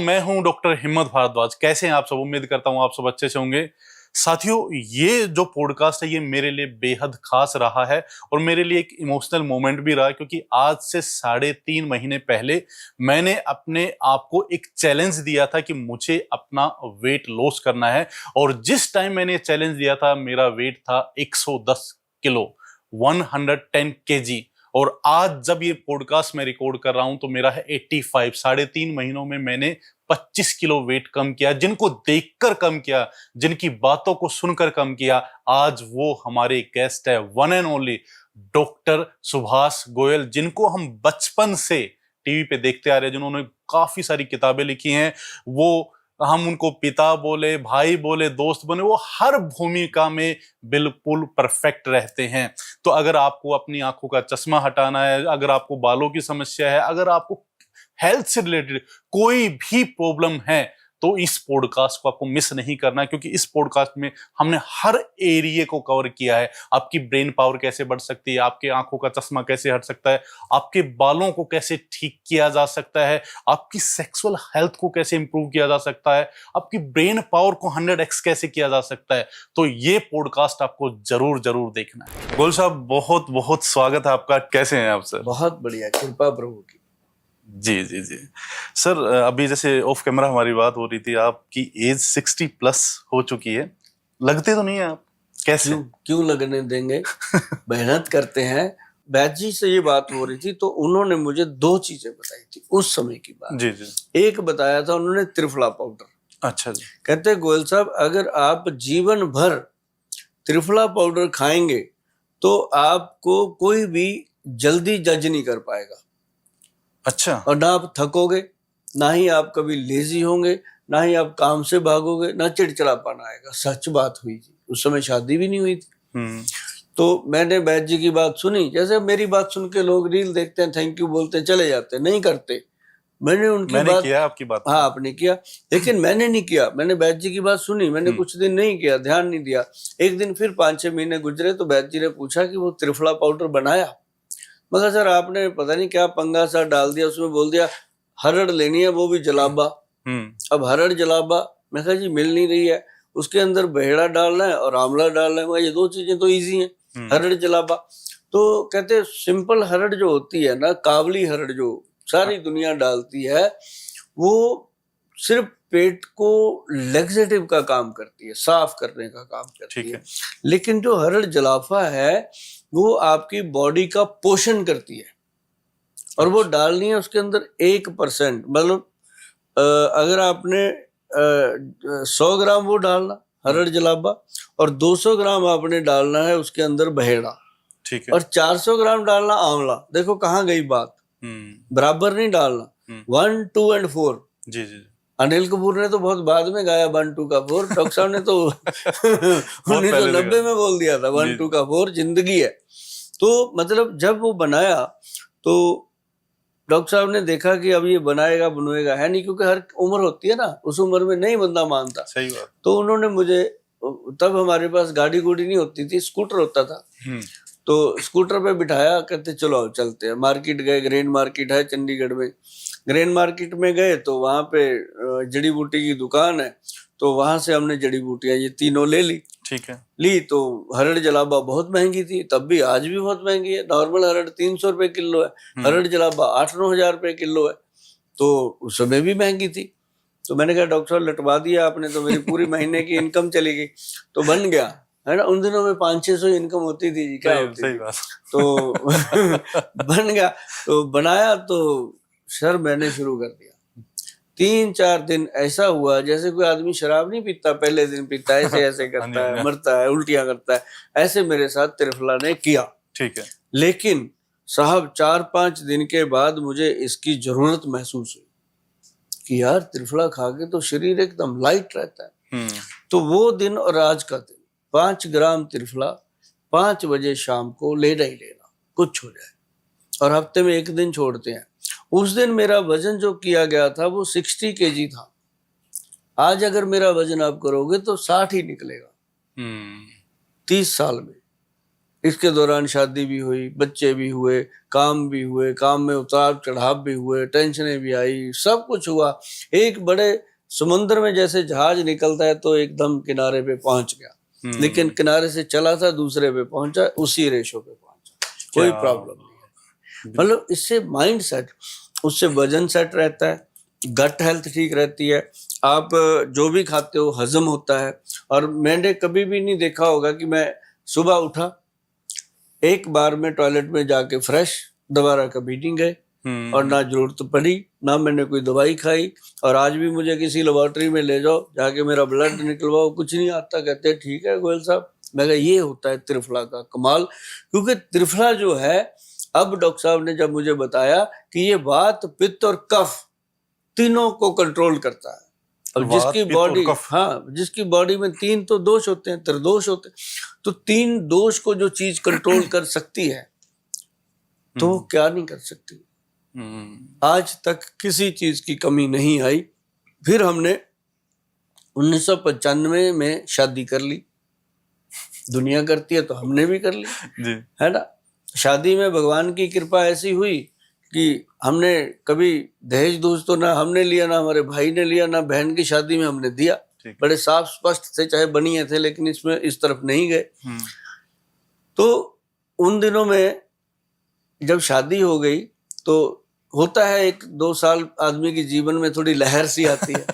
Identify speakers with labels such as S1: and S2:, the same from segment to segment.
S1: मैं हूं डॉक्टर हिम्मत भारद्वाज। कैसे हैं आप सब? उम्मीद करता हूं आप सब अच्छे से होंगे। साथियों, ये जो पॉडकास्ट है ये मेरे लिए बेहद खास रहा है और मेरे लिए एक इमोशनल मोमेंट भी रहा है, क्योंकि आज से 3.5 महीने पहले मैंने अपने आप को एक चैलेंज दिया था कि मुझे अपना वेट लॉस करना है। और जिस टाइम मैंने चैलेंज दिया था मेरा वेट था 110 किलो, 110 केजी। और आज जब ये पॉडकास्ट मैं रिकॉर्ड कर रहा हूं तो मेरा है 85। 3.5 महीनों में मैंने 25 किलो वेट कम किया, जिनको देखकर कम किया, जिनकी बातों को सुनकर कम किया। आज वो हमारे गेस्ट है, one and only doctor Subhash Goyal, जिनको हम बचपन से टीवी पे देखते आ रहे हैं, जिन्होंने काफी सारी किताबें लिखी हैं। वो हम उनको पिता बोले, भाई बोले, दोस्त बने, वो हर भूमिका में बिल्कुल परफेक्ट रहते हैं। तो अगर आपको अपनी आंखों का चश्मा हटाना है, अगर आपको बालों की समस्या है, अगर आपको हेल्थ से रिलेटेड कोई भी प्रॉब्लम है, तो इस पॉडकास्ट को आपको मिस नहीं करना, क्योंकि इस पॉडकास्ट में हमने हर एरिया को कवर किया है। आपकी ब्रेन पावर कैसे बढ़ सकती है, आपके आंखों का चश्मा कैसे हट सकता है, आपके बालों को कैसे ठीक किया जा सकता है, आपकी सेक्सुअल हेल्थ को कैसे इंप्रूव किया जा सकता है, आपकी ब्रेन पावर को 100x कैसे किया जा सकता है। तो ये पॉडकास्ट आपको जरूर जरूर देखना है। गोयल साहब, बहुत बहुत स्वागत है आपका। कैसे हैं आप सर?
S2: बहुत बढ़िया, कृपा प्रभु की।
S1: जी जी जी सर, अभी जैसे ऑफ कैमरा हमारी बात हो रही थी, आपकी एज 60+ हो चुकी है। लगते तो नहीं है आप? कैसे?
S2: क्यों लगने देंगे? मेहनत करते हैं। बैद जी से ये बात हो रही थी तो उन्होंने मुझे 2 चीजें बताई थी उस समय की बात।
S1: जी जी।
S2: एक बताया था उन्होंने त्रिफला पाउडर।
S1: अच्छा जी।
S2: कहते गोयल साहब, अगर आप जीवन भर त्रिफला पाउडर खाएंगे तो आपको कोई भी जल्दी जज नहीं कर पाएगा।
S1: अच्छा।
S2: और ना आप थकोगे, ना ही आप कभी लेजी होंगे, ना ही आप काम से भागोगे, ना चिड़चिड़ापन आएगा। सच बात हुई थी। उस समय शादी भी नहीं हुई थी। तो मैंने बैद जी की बात सुनी। जैसे मेरी बात सुन के लोग रील देखते हैं, थैंक यू बोलते हैं, चले जाते हैं, नहीं करते। मैंने
S1: किया आपकी बात।
S2: हाँ, आपने किया, लेकिन मैंने नहीं किया। मैंने बैद जी की बात सुनी, मैंने कुछ दिन नहीं किया, ध्यान नहीं दिया। एक दिन फिर 5-6 महीने गुजरे तो बैद जी ने पूछा कि वो त्रिफला पाउडर बनाया? मगर सर आपने पता नहीं क्या पंगा सा डाल दिया, उसमें बोल दिया हरड़ लेनी है, वो भी जलाबा। अब हरड़ जलाबा मैं कहा जी मिल नहीं रही है, उसके अंदर बहेड़ा डालना है और आंवला डालना है। ये 2 चीजें तो इजी हैं। हरड़ जलाबा तो कहते सिंपल हरड़ जो होती है ना, काबली हरड़ जो सारी दुनिया डालती है, वो सिर्फ पेट को लेग्जेटिव का काम करती है, साफ करने का काम करती है। लेकिन जो हरड़ जलाफा है वो आपकी बॉडी का पोषण करती है। और वो डालनी है उसके अंदर 1%, मतलब अगर आपने 100 ग्राम वो डालना हरड़ जलाबा और 200 ग्राम आपने डालना है उसके अंदर बहेड़ा, ठीक है, और 400 ग्राम डालना आंवला। देखो कहाँ गई बात, बराबर नहीं डालना। 1, 2 और 4। जी जी। अनिल कपूर ने तो बहुत बाद में गाया 1, 2 का 4। डॉक्टर साहब ने तो 1990 में बोल दिया था 1, 2 का 4 जिंदगी है। तो मतलब जब वो बनाया तो डॉक्टर साहब ने देखा कि अब ये बनवाएगा है नहीं, क्योंकि हर उम्र होती है ना, उस उम्र में नहीं बंदा मानता। सही बात। तो उन्होंने मुझे, तब हमारे पास गाड़ी गुड़ी नहीं होती थी, स्कूटर होता था, तो स्कूटर पे बिठाया, कहते चलो चलते हैं। मार्केट गए, ग्रेन मार्केट है चंडीगढ़ में। ग्रेन मार्केट में गए तो वहां पे जड़ी बूटी की दुकान है, तो वहां से हमने जड़ी बूटियां ये तीनों ले ली। ठीक है, ली तो हरड़ जलाबा बहुत महंगी थी तब भी, आज भी बहुत महंगी है। नॉर्मल हरड़ 300 रुपए किलो है, हरड़ जलाबा 8-9 हजार रुपए किलो है, तो उस समय भी महंगी थी। तो मैंने कहा डॉक्टर साहब लटवा दिया आपने तो, मेरी पूरी महीने की इनकम चली गई। तो बन गया है ना, उन दिनों में 500-600 इनकम होती थी जी, क्या होती थी। तो बन गया, तो बनाया तो सर मैंने शुरू कर दिया। 3-4 दिन ऐसा हुआ जैसे कोई आदमी शराब नहीं पीता, पहले दिन पीता है, ऐसे ऐसे करता है, मरता है, उल्टियां करता है, ऐसे मेरे साथ त्रिफला ने किया। ठीक है, लेकिन साहब 4-5 दिन के बाद मुझे इसकी जरूरत महसूस हुई कि यार त्रिफला खा के तो शरीर एकदम लाइट रहता है। तो वो दिन और आज का दिन 5 ग्राम त्रिफला 5 बजे शाम को लेना ही लेना, कुछ हो जाए। और हफ्ते में 1 दिन छोड़ते हैं। उस दिन मेरा वजन जो किया गया था वो 60 kg था। आज अगर मेरा वजन आप करोगे तो 60 ही निकलेगा 30 साल में। इसके दौरान शादी भी हुई, बच्चे भी हुए, काम भी हुए, काम में उतार चढ़ाव भी हुए, टेंशनें भी आई, सब कुछ हुआ। एक बड़े समुद्र में जैसे जहाज निकलता है तो एकदम किनारे पे पहुंच गया, लेकिन किनारे से चला था दूसरे पे पहुंचा, उसी रेशो पे पहुंचा, कोई प्रॉब्लम नहीं है। मतलब इससे माइंड सेट, उससे वजन सेट रहता है, गट हेल्थ ठीक रहती है, आप जो भी खाते हो हजम होता है। और मैंने कभी भी नहीं देखा होगा कि मैं सुबह उठा, एक बार में टॉयलेट में जाके फ्रेश, दोबारा कभी नहीं गए, और ना जरूरत पड़ी, ना मैंने कोई दवाई खाई। और आज भी मुझे किसी लेबोरेटरी में ले जाओ, जाके मेरा ब्लड निकलवाओ, कुछ नहीं आता, कहते ठीक है गोयल साहब। मैं कहा ये होता है त्रिफला का कमाल। क्योंकि त्रिफला जो है, अब डॉक्टर साहब ने जब मुझे बताया कि ये वात, पित्त और कफ तीनों को कंट्रोल करता है। अब जिसकी बॉडी, हाँ, जिसकी बॉडी में 3 तो दोष होते हैं, त्रिदोष होते हैं, तो 3 दोष को जो चीज कंट्रोल कर सकती है तो वो क्या नहीं कर सकती। आज तक किसी चीज की कमी नहीं आई। फिर हमने 1995 में शादी कर ली। दुनिया करती है तो हमने भी कर ली जी। है ना। शादी में भगवान की कृपा ऐसी हुई कि हमने कभी दहेज दोष तो ना हमने लिया, ना हमारे भाई ने लिया, ना बहन की शादी में हमने दिया। बड़े साफ स्पष्ट थे, चाहे बनिए थे, लेकिन इसमें इस तरफ नहीं गए। तो उन दिनों में जब शादी हो गई तो होता है 1-2 साल आदमी के जीवन में थोड़ी लहर सी आती है,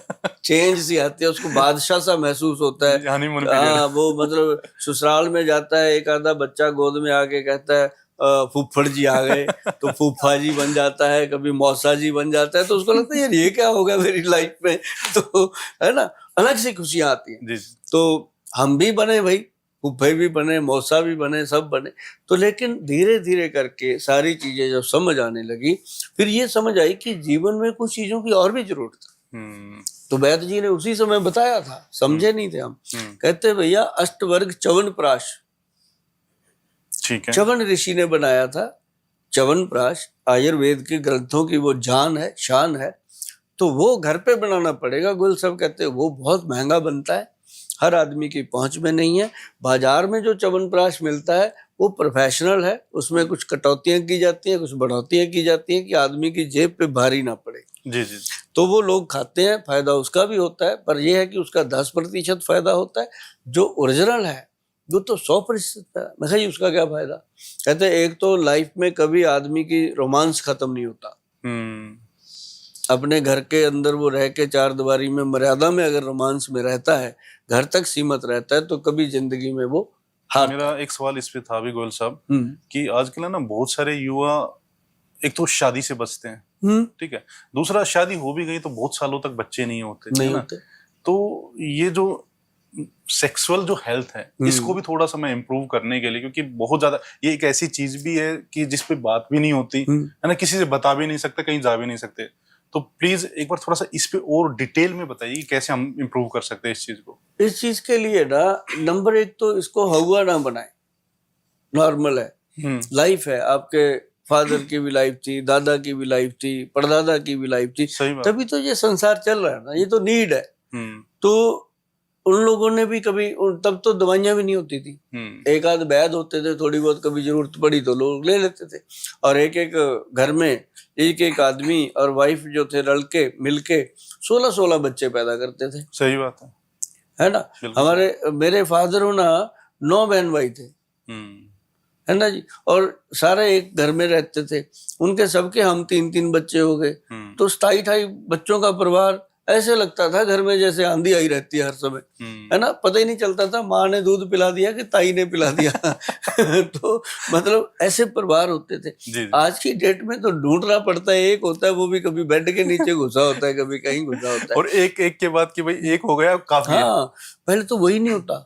S2: चेंज सी आती है, उसको बादशाह सा महसूस होता है। हाँ, वो मतलब ससुराल में जाता है, एक आधा बच्चा गोद में आके कहता है फूफड़ जी आ गए, तो फूफा जी बन जाता है, कभी मौसा जी बन जाता है, तो उसको लगता है यार ये क्या हो गया मेरी लाइफ में। तो है ना, अलग सी खुशियां आती हैं। तो हम भी बने भाई, फूफे भी बने, मौसा भी बने, सब बने। तो लेकिन धीरे धीरे करके सारी चीजें जब समझ आने लगी, फिर ये समझ आई कि जीवन में कुछ चीजों की और भी जरूरत है। तो वैद्य जी ने उसी समय बताया था, समझे नहीं थे हम। कहते भैया अष्टवर्ग च्यवनप्राश, च्यवन ऋषि ने बनाया था। च्यवनप्राश आयुर्वेद के ग्रंथों की वो जान है, शान है। तो वो घर पे बनाना पड़ेगा। गुल सब कहते हैं वो बहुत महंगा बनता है, हर आदमी की पहुंच में नहीं है। बाजार में जो च्यवनप्राश मिलता है वो प्रोफेशनल है, उसमें कुछ कटौतियां की जाती हैं, कुछ बढ़ोतियां की जाती हैं कि आदमी की जेब पे भारी ना पड़े। जी जी। तो वो लोग खाते हैं, फायदा उसका भी होता है, पर यह है कि उसका 10% फायदा होता है। जो ओरिजिनल है वो तो 100% है। मैं कही उसका क्या फायदा। कहते हैं एक तो लाइफ में कभी आदमी की रोमांस खत्म नहीं होता। अपने घर के अंदर वो रह के 4 दीवारी में मर्यादा में अगर रोमांस में रहता है, घर तक सीमित रहता है, तो कभी जिंदगी में वो हार।
S1: मेरा एक सवाल इस पे था भी गोयल साहब कि आजकल ना बहुत सारे युवा एक तो शादी से बचते हैं, ठीक है, दूसरा शादी हो भी गई तो बहुत सालों तक बच्चे नहीं होते। तो ये जो सेक्सुअल जो हेल्थ है इसको भी थोड़ा सा मैं इम्प्रूव करने के लिए, क्योंकि बहुत ज्यादा ये एक ऐसी चीज भी है कि जिसपे बात भी नहीं होती है ना, किसी से बता भी नहीं सकते, कहीं जा भी नहीं सकते। तो प्लीज एक बार थोड़ा सा इस पे और डिटेल में बताइए कि कैसे हम इम्प्रूव कर सकते हैं इस चीज को।
S2: इस चीज के लिए ना नंबर 1 तो इसको हवा ना बनाए, नॉर्मल है, लाइफ है। आपके फादर की भी लाइफ थी, दादा की भी लाइफ थी, परदादा की भी लाइफ थी, तभी तो ये संसार चल रहा है ना, ये तो नीड है। तो उन लोगों ने भी कभी, तब तो दवाइयां भी नहीं होती थी, एक आध वैद होते थे, थोड़ी बहुत कभी जरूरत पड़ी तो लोग ले लेते थे। और एक एक घर में एक आदमी और वाइफ जो थे लड़के मिलके 16-16 बच्चे पैदा करते थे।
S1: सही बात
S2: है ना। मेरे फादर हो ना 9 बहन भाई थे, है ना जी, और सारे एक घर में रहते थे। उनके सबके हम 3-3 बच्चे हो गए, तो 27-28 बच्चों का परिवार। ऐसे लगता था घर में जैसे आंधी आई रहती है हर समय, है ना। पता ही नहीं चलता था माँ ने दूध पिला दिया कि ताई ने पिला दिया। तो मतलब ऐसे परिवार होते थे। जी। आज की डेट में तो ढूंढना पड़ता है, एक होता है वो भी कभी बेड के नीचे घुसा होता है, कभी कहीं घुसा होता है,
S1: और एक एक के बाद कि भाई एक हो गया काफी।
S2: हाँ, पहले तो वही नहीं होता।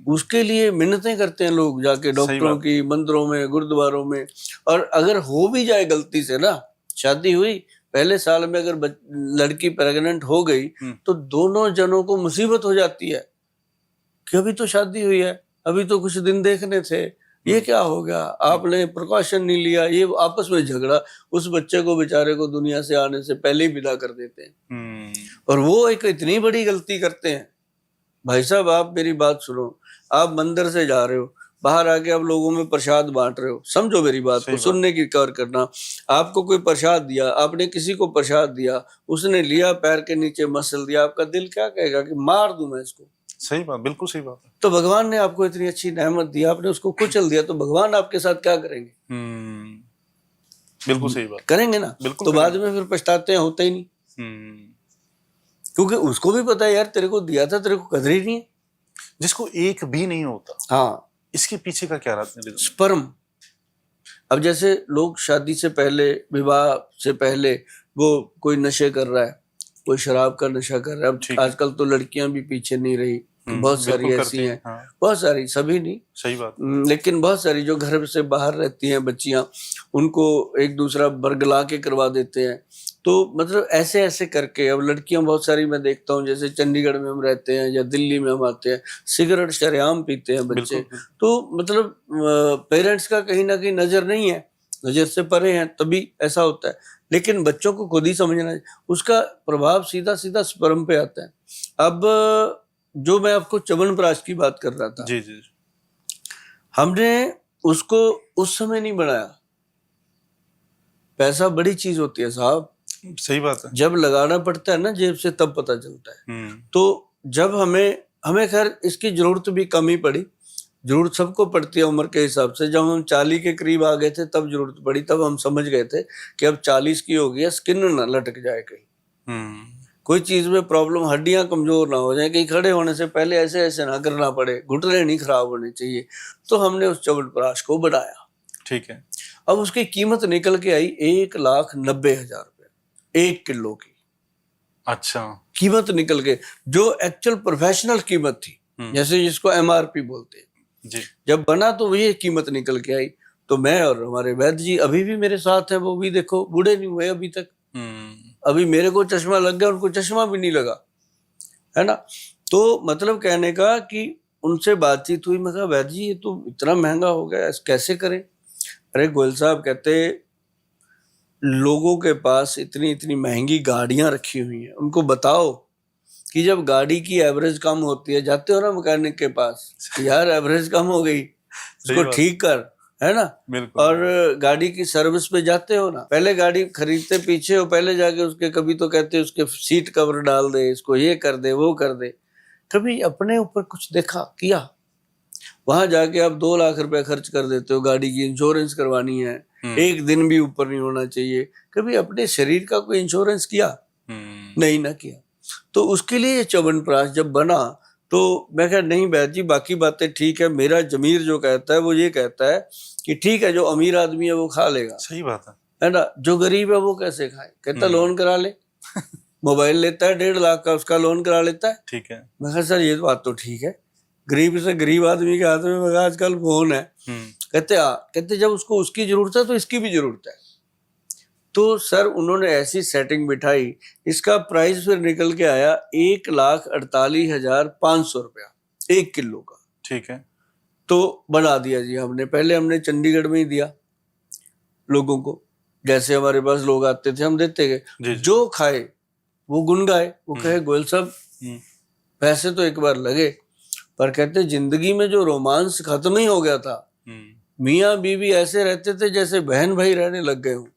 S2: उसके लिए मिन्नतें करते हैं लोग जाके डॉक्टरों की, मंदिरों में, गुरुद्वारों में। और अगर हो भी जाए गलती से ना, शादी हुई पहले साल में अगर लड़की प्रेग्नेंट हो गई तो दोनों जनों को मुसीबत हो जाती है कि अभी तो शादी हुई है, अभी तो कुछ दिन देखने थे, ये क्या हो गया, आपने प्रिकॉशन नहीं लिया। ये आपस में झगड़ा, उस बच्चे को बेचारे को दुनिया से आने से पहले ही विदा कर देते हैं। और वो एक इतनी बड़ी गलती करते हैं। भाई साहब आप मेरी बात सुनो, आप मंदिर से जा रहे हो, बाहर आके आप लोगों में प्रसाद बांट रहे हो। समझो मेरी बात को, सुनने की कदर करना। आपको कोई प्रसाद दिया, आपने किसी को प्रसाद दिया, उसने लिया, पैर के नीचे मसल दिया, आपका दिल क्या कहेगा कि मार दूं मैं इसको।
S1: सही बात, बिल्कुल सही बात है।
S2: तो भगवान ने आपको इतनी अच्छी नेमत दी, आपने उसको कुचल दिया, तो भगवान आपके साथ क्या करेंगे?
S1: बिल्कुल सही बात
S2: करेंगे ना। तो बाद में फिर पछताते हैं, होता ही नहीं। क्योंकि उसको भी पता है यार तेरे को दिया था, तेरे को कदर ही नहीं है।
S1: जिसको एक भी नहीं होता,
S2: हाँ,
S1: इसके पीछे का क्या रीजन?
S2: स्पर्म। अब जैसे लोग शादी से पहले, विवाह से पहले वो कोई नशे कर रहा है, कोई शराब का नशा कर रहा है। अब आजकल तो लड़कियां भी पीछे नहीं रही, बहुत सारी ऐसी हैं। हाँ। बहुत सारी, सभी नहीं,
S1: सही बात,
S2: लेकिन बहुत सारी जो घर से बाहर रहती हैं बच्चियां, उनको एक दूसरा बरगला के करवा देते हैं। तो मतलब ऐसे ऐसे करके अब लड़कियां बहुत सारी मैं देखता हूँ, जैसे चंडीगढ़ में हम रहते हैं या दिल्ली में हम आते हैं, सिगरेट शरेआम पीते हैं बच्चे। तो मतलब पेरेंट्स का कहीं ना कहीं नजर नहीं है, नजर से परे हैं, तभी ऐसा होता है। लेकिन बच्चों को खुद ही समझना है, उसका प्रभाव सीधा सीधा स्पर्म पे आता है। अब जो मैं आपको च्यवनप्राश की बात कर रहा था,
S1: जी जी,
S2: हमने उसको उस समय नहीं बनाया। पैसा बड़ी चीज होती है साहब।
S1: सही बात है।
S2: जब लगाना पड़ता है ना जेब से, तब पता चलता है। तो जब हमें खैर इसकी जरूरत भी कम ही पड़ी। जरूरत सबको पड़ती है उम्र के हिसाब से। जब हम 40 के करीब आ गए थे तब जरूरत पड़ी, तब हम समझ गए थे कि अब 40 की हो गई, स्किन ना लटक जाए कहीं, कोई चीज में प्रॉब्लम, हड्डियां कमजोर ना हो जाए, कहीं खड़े होने से पहले ऐसे ऐसे ना करना पड़े, घुटने नहीं खराब होने चाहिए। तो हमने उस च्यवनप्राश को बढ़ाया। ठीक है। अब उसकी कीमत निकल के आई 1,90,000 रुपए 1 किलो की। अच्छा, कीमत निकल के, जो एक्चुअल प्रोफेशनल कीमत थी, जैसे जिसको MRP बोलते हैं जी, जब बना तो ये कीमत निकल के आई। तो मैं और हमारे वैद्य जी अभी भी मेरे साथ है, वो भी देखो बूढ़े नहीं हुए अभी तक। अभी मेरे को चश्मा लग गया, उनको चश्मा भी नहीं लगा, है ना। तो मतलब कहने का कि उनसे बातचीत हुई, मैं कहा वैद्य जी ये तो इतना महंगा हो गया, कैसे करें? अरे गोयल साहब कहते, लोगों के पास इतनी इतनी महंगी गाड़ियां रखी हुई हैं, उनको बताओ कि जब गाड़ी की एवरेज कम होती है, जाते हो ना मैकेनिक के पास, यार एवरेज कम हो गई, उसको ठीक कर, है ना। और गाड़ी की सर्विस पे जाते हो ना, पहले गाड़ी खरीदते पीछे हो, पहले जाके उसके कभी तो कहते उसके सीट कवर डाल दे, इसको ये कर दे, वो कर दे। कभी अपने ऊपर कुछ देखा, किया? वहां जाके आप 2 लाख रुपए खर्च कर देते हो, गाड़ी की इंश्योरेंस करवानी है, एक दिन भी ऊपर नहीं होना चाहिए। कभी अपने शरीर का कोई इंश्योरेंस किया? नहीं ना किया। तो उसके लिए ये च्यवनप्राश जब बना तो मैं कहा नहीं वैद्य जी, बाकी बातें ठीक है, मेरा जमीर जो कहता है वो ये कहता है कि ठीक है, जो अमीर आदमी है वो खा लेगा। सही बात है ना। जो गरीब है वो कैसे खाए? कहता लोन करा ले। मोबाइल लेता है 1.5 लाख का, उसका लोन करा लेता है। ठीक है। मैं कहा सर ये बात तो ठीक है, गरीब से गरीब आदमी के हाथ में आजकल फोन है। कहते जब उसको उसकी जरूरत है तो इसकी भी जरूरत है। तो सर उन्होंने ऐसी सेटिंग बिठाई, इसका प्राइस फिर निकल के आया 1,48,500 रुपया 1 किलो का। ठीक है। तो बढ़ा दिया जी हमने। पहले हमने चंडीगढ़ में ही दिया लोगों को, जैसे हमारे पास लोग आते थे हम देते गए, जो खाए वो गुनगाए, वो कहे गोयल साहब पैसे तो एक बार लगे, पर कहते जिंदगी में जो रोमांस खत्म ही हो गया था, मियाँ बीवी ऐसे रहते थे जैसे बहन भाई रहने लग गए हो।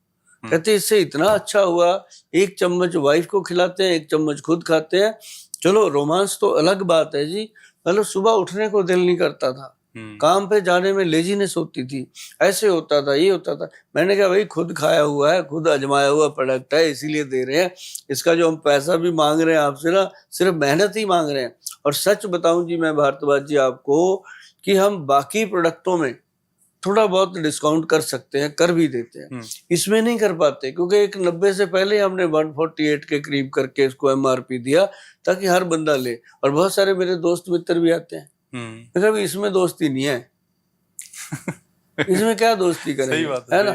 S2: कहते इससे इतना अच्छा हुआ, 1 चम्मच वाइफ को खिलाते हैं, 1 चम्मच खुद खाते हैं। चलो रोमांस तो अलग बात है जी, मतलब सुबह उठने को दिल नहीं करता था, काम पे जाने में लेजीनेस होती थी, ऐसे होता था, ये होता था। मैंने कहा भाई खुद खाया हुआ है, खुद आजमाया हुआ प्रोडक्ट है, इसीलिए दे रहे हैं। इसका जो हम पैसा भी मांग रहे हैं आपसे ना, सिर्फ मेहनत ही मांग रहे हैं। और सच बताऊं जी मैं भारद्वाज जी आपको, कि हम बाकी प्रोडक्टों में थोड़ा बहुत डिस्काउंट कर सकते हैं, कर भी देते हैं, इसमें नहीं कर पाते, क्योंकि 1,90 से पहले हमने 148 के करीब करके इसको MRP दिया ताकि हर बंदा ले। और बहुत सारे मेरे दोस्त मित्र भी आते हैं, मतलब इसमें दोस्ती नहीं है। इसमें क्या दोस्ती करेंगे? सही बात है ना।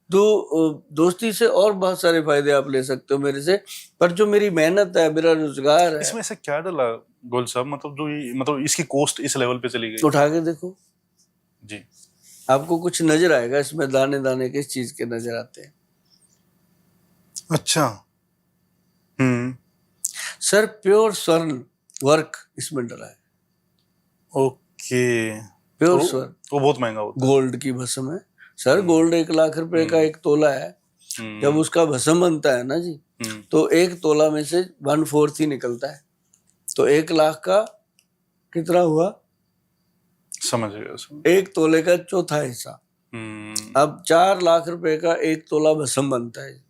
S2: तो दोस्ती से और बहुत सारे फायदे आप ले सकते हो मेरे से, पर जो मेरी मेहनत है, मेरा रोजगार है,
S1: इसमें से क्या डला गोयल साहब? मतलब जो मतलब इसकी कॉस्ट इस लेवल पे चली गई,
S2: उठा के देखो
S1: जी,
S2: आपको कुछ नजर आएगा इसमें। दाने दाने किस चीज के नजर आते हैं?
S1: अच्छा।
S2: सर प्योर स्वर्ण वर्क इसमें डला है।
S1: ओके।
S2: प्योर स्वर्ण।
S1: वो बहुत महंगा होता
S2: गोल्ड की भस्म है सर, गोल्ड 1 लाख रुपए का 1 तोला है।
S1: है।
S2: जब उसका भस्म बनता है ना जी, तो 1 तोला में से 1/4 ही निकलता है, तो 1 लाख का कितना हुआ?
S1: समझ गया।
S2: 1 तोले का चौथा हिस्सा। अब 4 लाख रुपए का 1 तोला भस्म बनता है,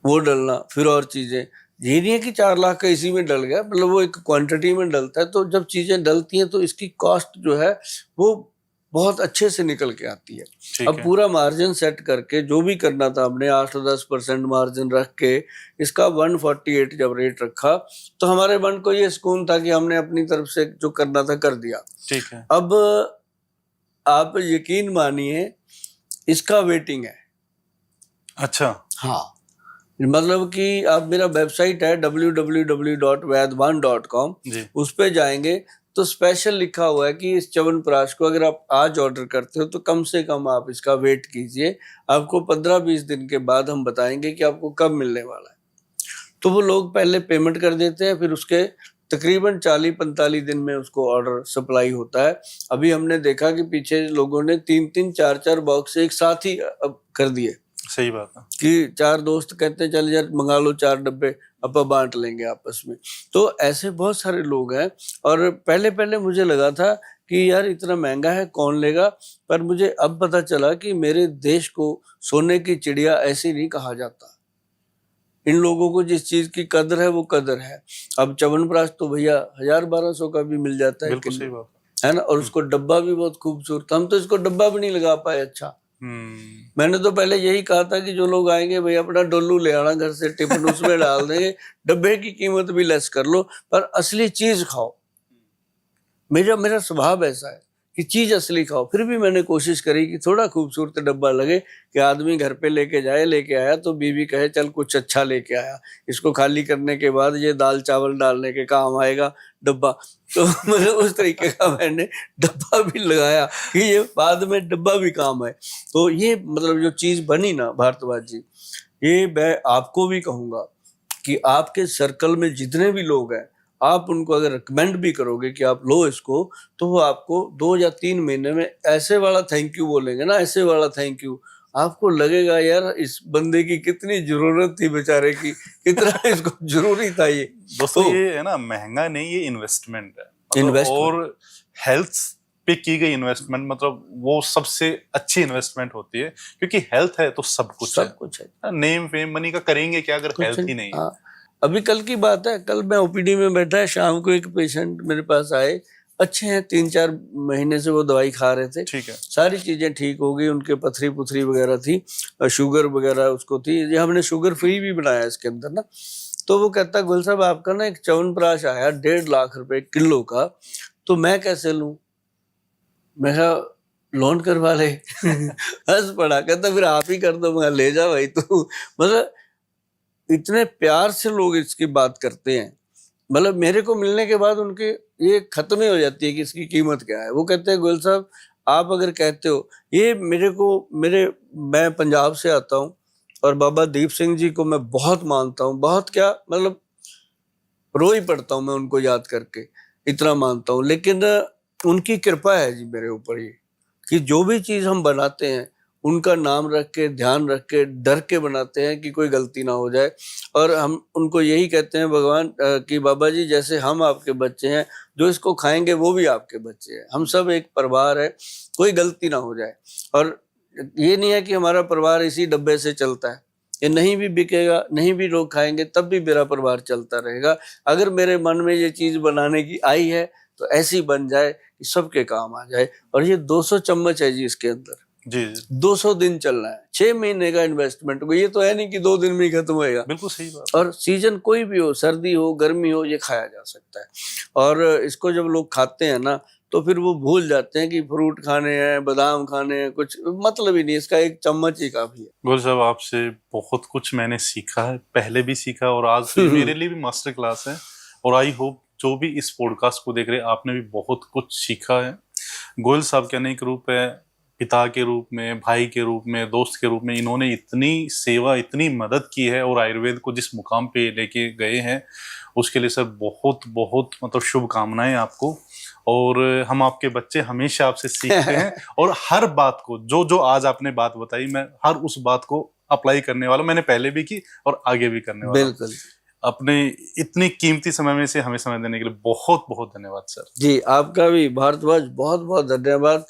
S2: वो डलना, फिर और चीजें। ये नहीं है कि 4 लाख का इसी में डल गया, मतलब वो एक क्वांटिटी में डलता है। तो जब चीजें डलती हैं तो इसकी कॉस्ट जो है वो बहुत अच्छे से निकल के आती है। अब पूरा मार्जिन सेट करके जो भी करना था हमने 8-10% मार्जिन रख के इसका 148 जब रेट रखा, तो हमारे मन को ये सुकून था कि हमने अपनी तरफ से जो करना था कर दिया।
S1: ठीक है।
S2: अब आप यकीन मानिए इसका वेटिंग है।
S1: अच्छा।
S2: हाँ, मतलब कि आप, मेरा वेबसाइट है www.vaidwan.com, उस पे जाएंगे तो स्पेशल लिखा हुआ है कि इस च्यवनप्राश को अगर आप आज ऑर्डर करते हो तो कम से कम आप इसका वेट कीजिए, आपको 15-20 दिन के बाद हम बताएंगे कि आपको कब मिलने वाला है। तो वो लोग पहले पेमेंट कर देते हैं, फिर उसके तकरीबन 40-45 दिन में उसको ऑर्डर सप्लाई होता है। अभी हमने देखा कि पीछे लोगों ने 3-3, 4-4 बॉक्स एक साथ ही अब कर दिए।
S1: सही बात है
S2: कि 4 दोस्त कहते हैं चल यार मंगा लो 4 डब्बे, अपन बांट लेंगे आपस में। तो ऐसे बहुत सारे लोग हैं। और पहले पहले मुझे लगा था कि यार इतना महंगा है कौन लेगा, पर मुझे अब पता चला कि मेरे देश को सोने की चिड़िया ऐसे नहीं कहा जाता। इन लोगों को जिस चीज की कदर है वो कदर है। अब च्यवनप्राश तो भैया 1000-1200 का भी मिल जाता है,
S1: बिल्कुल सही बात
S2: है ना। और उसको डब्बा भी बहुत खूबसूरत, हम तो इसको डब्बा भी नहीं लगा पाए। अच्छा, मैंने तो पहले यही कहा था कि जो लोग आएंगे भाई अपना डोलू ले आना घर से, टिफिन उसमें डाल देंगे, डब्बे की कीमत भी लेस कर लो, पर असली चीज खाओ। मेरा स्वभाव ऐसा है कि चीज असली खाओ। फिर भी मैंने कोशिश करी कि थोड़ा खूबसूरत डब्बा लगे कि आदमी घर पे लेके आया तो बीवी कहे चल कुछ अच्छा लेके आया, इसको खाली करने के बाद ये दाल चावल डालने के काम आएगा डब्बा। तो मतलब उस तरीके का मैंने डब्बा भी लगाया कि ये बाद में डब्बा भी काम है। तो ये मतलब जो चीज बनी ना भारद्वाज जी, ये मैं आपको भी कहूंगा कि आपके सर्कल में जितने भी लोग हैं, आप उनको अगर रिकमेंड भी करोगे कि आप लो इसको, तो वो आपको 2 या 3 महीने में ऐसे वाला थैंक यू बोलेंगे ना, ऐसे वाला थैंक यू, आपको लगेगा यार इस बंदे की कितनी जरूरत थी बेचारे की, कितना इसको जरूरी था ये।
S1: दोस्तों ये है ना महंगा नहीं, ये इन्वेस्टमेंट है। और हेल्थ पे की गई इन्वेस्टमेंट मतलब वो सबसे अच्छी इन्वेस्टमेंट होती है, क्योंकि हेल्थ है तो सब कुछ है। नेम फेम मनी का करेंगे क्या अगर हेल्थ ही नहीं है।
S2: अभी कल की बात है, कल मैं ओपीडी में बैठा है, शाम को एक पेशेंट मेरे पास आए, अच्छे हैं, 3-4 महीने से वो दवाई खा रहे थे।
S1: ठीक है।
S2: सारी चीजें ठीक हो गई, उनके पथरी पुथरी वगैरह थी, शुगर वगैरह उसको थी। ये हमने शुगर फ्री भी बनाया इसके अंदर ना। तो वो कहता गुल साहब आपका ना एक च्यवनप्राश आया 1.5 लाख रुपए किलो का, तो मैं कैसे लूं? मैं लोन करवा ले। हंस पड़ा, कहता फिर आप ही कर दो। मैं ले जा भाई तू। मतलब इतने प्यार से लोग इसकी बात करते हैं। मतलब मेरे को मिलने के बाद उनके ये खत्म ही हो जाती है कि इसकी कीमत क्या है। वो कहते हैं गोयल साहब आप अगर कहते हो ये मैं पंजाब से आता हूँ और बाबा दीप सिंह जी को मैं बहुत मानता हूँ, बहुत क्या मतलब रो ही पड़ता हूँ मैं उनको याद करके, इतना मानता हूँ। लेकिन उनकी कृपा है जी मेरे ऊपर ये कि जो भी चीज हम बनाते हैं उनका नाम रख के, ध्यान रख के, डर के बनाते हैं कि कोई गलती ना हो जाए। और हम उनको यही कहते हैं भगवान कि बाबा जी जैसे हम आपके बच्चे हैं, जो इसको खाएंगे वो भी आपके बच्चे हैं, हम सब एक परिवार है, कोई गलती ना हो जाए। और ये नहीं है कि हमारा परिवार इसी डब्बे से चलता है, ये नहीं भी बिकेगा, नहीं भी लोग खाएंगे तब भी मेरा परिवार चलता रहेगा। अगर मेरे मन में ये चीज बनाने की आई है तो ऐसी बन जाए कि सबके काम आ जाए। और ये 200 चम्मच है जी इसके अंदर
S1: जी।
S2: 200 दिन चलना है, 6 महीने का इन्वेस्टमेंट। ये तो है नहीं कि 2 दिन में ही खत्म होएगा।
S1: बिल्कुल सही बात।
S2: और सीजन कोई भी हो, सर्दी हो गर्मी हो, ये खाया जा सकता है। और इसको जब लोग खाते हैं ना तो फिर वो भूल जाते हैं कि फ्रूट खाने हैं, बादाम खाने हैं, कुछ मतलब ही नहीं, इसका एक चम्मच ही काफी है।
S1: गोयल साहब आपसे बहुत कुछ मैंने सीखा है, पहले भी सीखा और आज मेरे लिए भी मास्टर क्लास है। और आई होप जो भी इस पॉडकास्ट को देख रहे हैं आपने भी बहुत कुछ सीखा है। गोयल साहब के अनेक रूप है, पिता के रूप में, भाई के रूप में, दोस्त के रूप में। इन्होंने इतनी सेवा, इतनी मदद की है और आयुर्वेद को जिस मुकाम पे लेके गए हैं उसके लिए सर बहुत बहुत मतलब शुभकामनाएं आपको। और हम आपके बच्चे हमेशा आपसे सीखते हैं और हर बात को जो जो आज आपने बात बताई मैं हर उस बात को अप्लाई करने वाला हूं। मैंने पहले भी की और आगे भी करने वाला हूं।
S2: बिल्कुल
S1: अपने इतनी कीमती समय में से हमें समय देने के लिए बहुत बहुत धन्यवाद सर।
S2: जी, आपका भी भारद्वाज बहुत बहुत धन्यवाद।